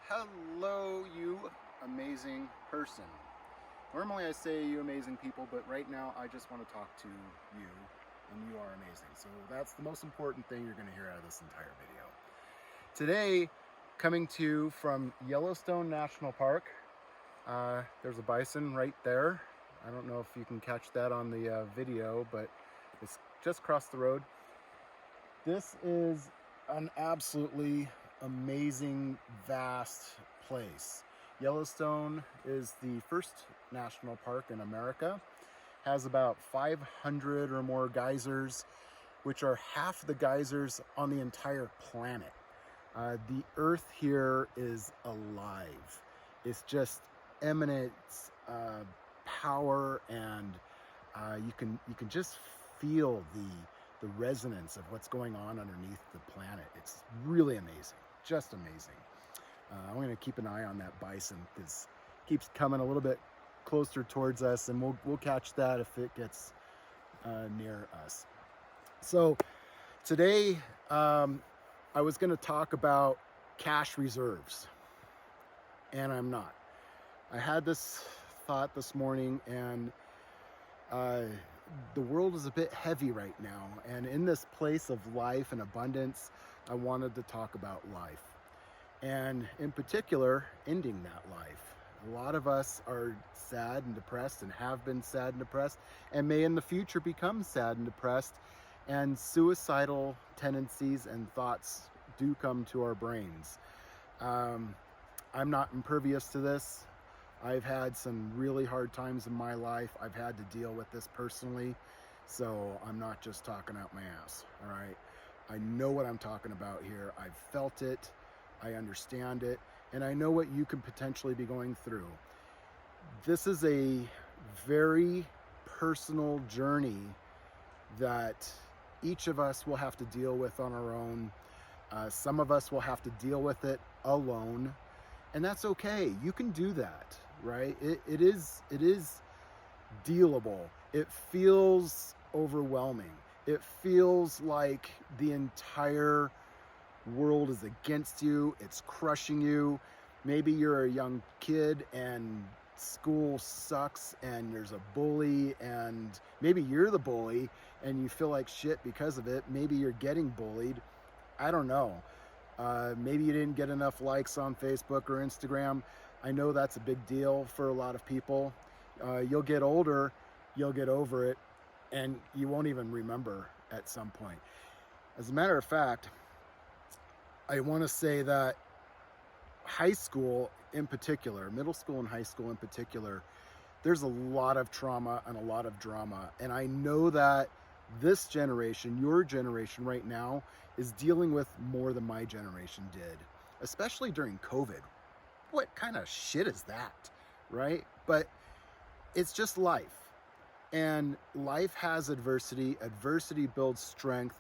Hello, you amazing person. Normally I say you amazing people, but right now I just want to talk to you, and you are amazing. So that's the most important thing you're going to hear out of this entire video. Today, coming to you from Yellowstone National Park. There's a bison right there. I don't know if you can catch that on the video, but it's just across the road. This is an absolutely amazing, vast place. Yellowstone is the first national park in America. Has about 500 or more geysers, which are half the geysers on the entire planet. The earth here is alive. It's just emanates power, and you can just feel the resonance of what's going on underneath the planet. It's really amazing, just amazing. I'm going to keep an eye on that bison because it keeps coming a little bit closer towards us, and we'll catch that if it gets near us. So today I was going to talk about cash reserves, and I'm not. I had this thought this morning, and the world is a bit heavy right now, and in this place of life and abundance, I wanted to talk about life, and in particular, ending that life. A lot of us are sad and depressed, and have been sad and depressed, and may in the future become sad and depressed, and suicidal tendencies and thoughts do come to our brains. I'm not impervious to this. I've had some really hard times in my life. I've had to deal with this personally, so I'm not just talking out my ass, all right? I know what I'm talking about here. I've felt it, I understand it, and I know what you could potentially be going through. This is a very personal journey that each of us will have to deal with on our own. Some of us will have to deal with it alone, and that's okay. You can do that, right? It is dealable. It feels overwhelming. It feels like the entire world is against you. It's crushing you. Maybe you're a young kid and school sucks and there's a bully, and maybe you're the bully and you feel like shit because of it. Maybe you're getting bullied. I don't know. Maybe you didn't get enough likes on Facebook or Instagram. I know that's a big deal for a lot of people. You'll get older, you'll get over it, and you won't even remember at some point. As a matter of fact, I want to say that high school in particular, middle school and high school in particular, there's a lot of trauma and a lot of drama. And I know that this generation, your generation right now, is dealing with more than my generation did, especially during COVID. What kind of shit is that, right? But it's just life. And life has adversity. Adversity builds strength.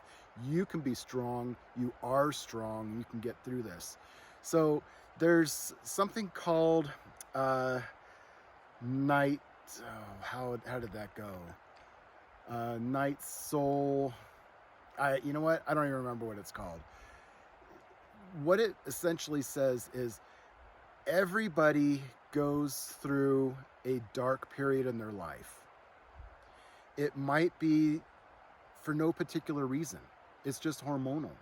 You can be strong. You are strong. You can get through this. So there's something called night. How did that go? Night soul. You know what? I don't even remember what it's called. What it essentially says is everybody goes through a dark period in their life. It might be for no particular reason. It's just hormonal.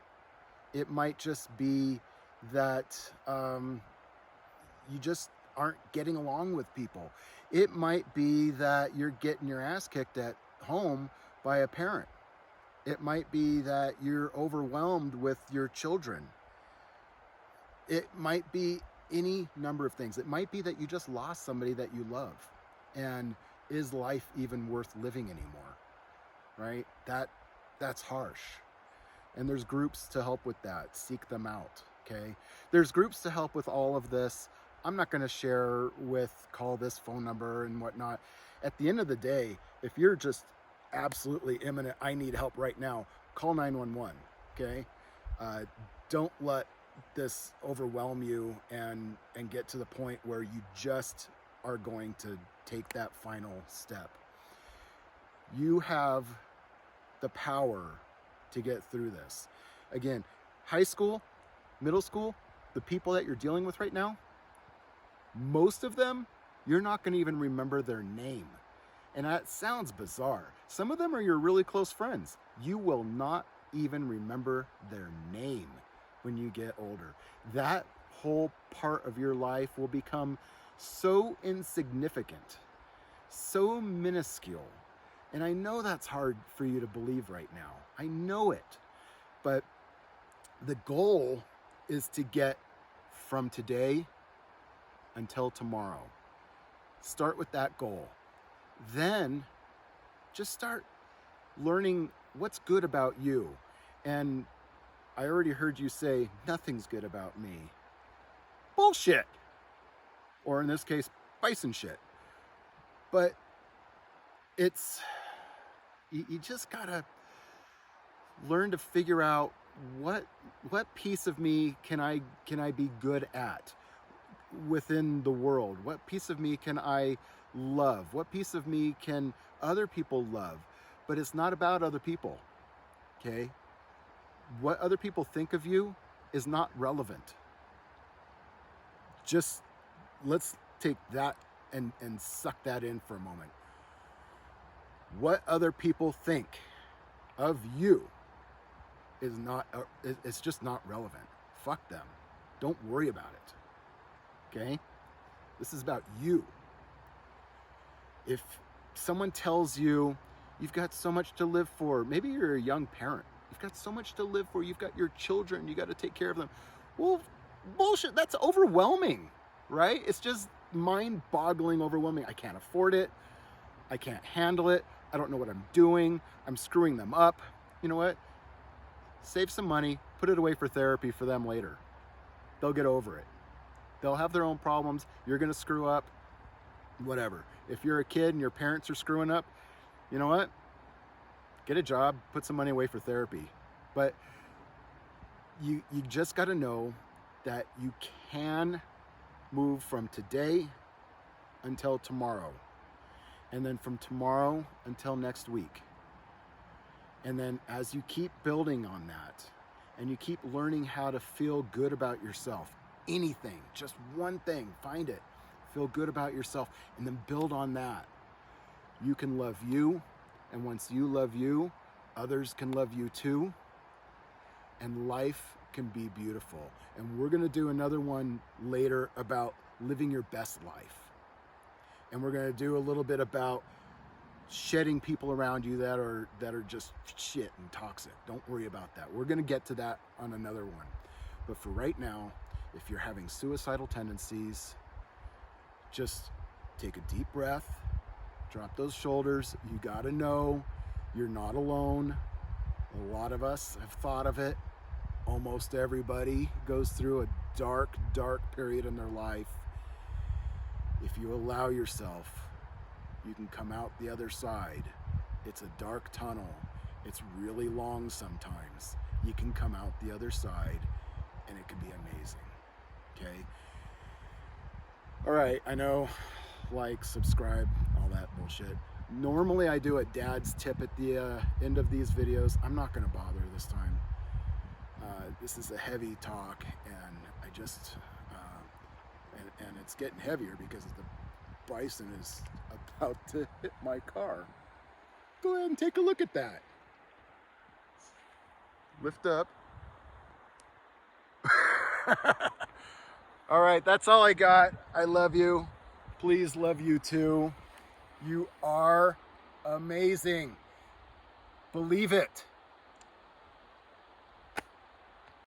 It might just be that you just aren't getting along with people. It might be that you're getting your ass kicked at home by a parent. It might be that you're overwhelmed with your children. It might be any number of things. It might be that you just lost somebody that you love. And is life even worth living anymore? Right? That's harsh. And there's groups to help with that. Seek them out, okay? There's groups to help with all of this. I'm not going to share call this phone number and whatnot. At the end of the day, if you're just absolutely imminent, I need help right now, call 911, okay? Don't let this overwhelm you and get to the point where you just are going to take that final step. You have the power to get through this. Again, high school, middle school, the people that you're dealing with right now, most of them, you're not going to even remember their name. And that sounds bizarre. Some of them are your really close friends. You will not even remember their name when you get older. That whole part of your life will become so insignificant, so minuscule. And I know that's hard for you to believe right now. I know it. But the goal is to get from today until tomorrow. Start with that goal. Then just start learning what's good about you. And I already heard you say, nothing's good about me. Bullshit. Or in this case, bison shit. But it's, you just gotta learn to figure out what piece of me can I be good at within the world? What piece of me can I love? What piece of me can other people love? But it's not about other people, okay? What other people think of you is not relevant. Just let's take that and suck that in for a moment. What other people think of you is not, it's just not relevant. Fuck them. Don't worry about it, okay? This is about you. If someone tells you you've got so much to live for, maybe you're a young parent, you've got so much to live for, you've got your children, you got to take care of them. Well, bullshit, that's overwhelming, right? It's just mind-boggling overwhelming. I can't afford it. I can't handle it. I don't know what I'm doing. I'm screwing them up. You know what? Save some money, put it away for therapy for them later. They'll get over it. They'll have their own problems. You're going to screw up, whatever. If you're a kid and your parents are screwing up, you know what? Get a job, put some money away for therapy. But you just got to know that you can move from today until tomorrow. And then from tomorrow until next week. And then as you keep building on that, and you keep learning how to feel good about yourself, anything, just one thing, find it, feel good about yourself, and then build on that. You can love you, and once you love you, others can love you too, and life can be beautiful. And we're gonna do another one later about living your best life. And we're gonna do a little bit about shedding people around you that are just shit and toxic. Don't worry about that. We're gonna get to that on another one. But for right now, if you're having suicidal tendencies, just take a deep breath, drop those shoulders. You gotta know you're not alone. A lot of us have thought of it. Almost everybody goes through a dark, dark period in their life. If you allow yourself, you can come out the other side. It's a dark tunnel. It's really long sometimes. You can come out the other side and it can be amazing, okay? All right, I know, like, subscribe, all that bullshit. Normally I do a dad's tip at the end of these videos. I'm not gonna bother this time. This is a heavy talk, and I just, and it's getting heavier because the bison is about to hit my car. Go ahead and take a look at that. Lift up. All right, that's all I got. I love you. Please love you too. You are amazing. Believe it.